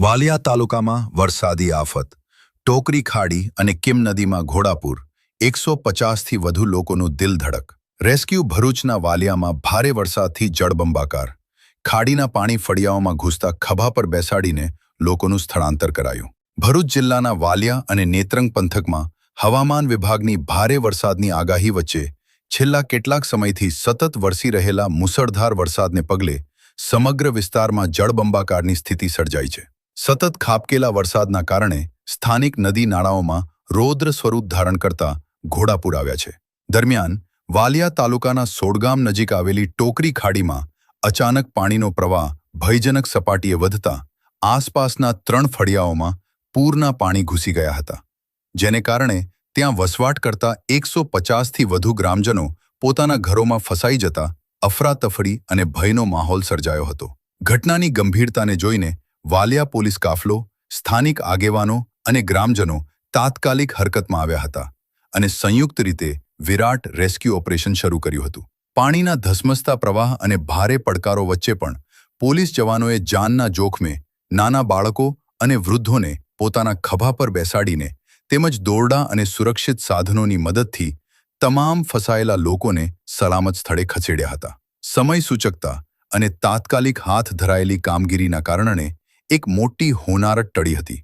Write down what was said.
વાલિયા તાલુકામાં વરસાદી આફત, ટોકરી ખાડી અને કિમ નદીમાં ઘોડાપૂર, 150થી વધુ લોકોનું દિલ ધડક. રેસ્ક્યુ ભરૂચના વાલિયામાં ભારે વરસાદથી જળબંબાકાર. ખાડીના પાણી ફળિયાઓમાં ઘૂસતા ખભા પર બેસાડીને લોકોનું સ્થળાંતર કરાયું. ભરૂચ જિલ્લાના વાલિયા અને નેત્રંગ પંથકમાં હવામાન વિભાગની ભારે વરસાદની આગાહી વચ્ચે છેલ્લા કેટલાક સમયથી સતત વરસી રહેલા મુસળધાર વરસાદને પગલે સમગ્ર વિસ્તારમાં જળબંબાકારની સ્થિતિ સર્જાઈ છે. સતત ખાબકેલા વરસાદના કારણે સ્થાનિક નદી નાળાઓમાં રૌદ્ર સ્વરૂપ ધારણ કરતા ઘોડાપૂર આવ્યા છે. દરમિયાન વાલિયા તાલુકાના સોડગામ નજીક આવેલી ટોકરી ખાડીમાં અચાનક પાણીનો પ્રવાહ ભયજનક સપાટીએ વધતા આસપાસના 3 ફળિયાઓમાં પૂરના પાણી ઘૂસી ગયા હતા, જેને કારણે ત્યાં વસવાટ કરતા 150થી વધુ ગ્રામજનો પોતાના ઘરોમાં ફસાઈ જતા અફરાતફરી અને ભયનો માહોલ સર્જાયો હતો. ઘટનાની ગંભીરતાને જોઈને વાલિયા પોલીસ કાફલો, સ્થાનિક આગેવાનો અને ગ્રામજનો તાત્કાલિક હરકતમાં આવ્યા હતા અને સંયુક્ત રીતે વિરાટ રેસ્ક્યુ ઓપરેશન શરૂ કર્યું હતું. પાણીના ધસમસતા પ્રવાહ અને ભારે પડકારો વચ્ચે પણ પોલીસ જવાનોએ જાનના જોખમે નાના બાળકો અને વૃદ્ધોને પોતાના ખભા પર બેસાડીને તેમજ દોરડા અને સુરક્ષિત સાધનોની મદદથી તમામ ફસાયેલા લોકોને સલામત સ્થળે ખસેડ્યા હતા. સમય સૂચકતા અને તાત્કાલિક હાથ ધરાયેલી કામગીરીના કારણે એક મોટી હોનારત ટળી હતી.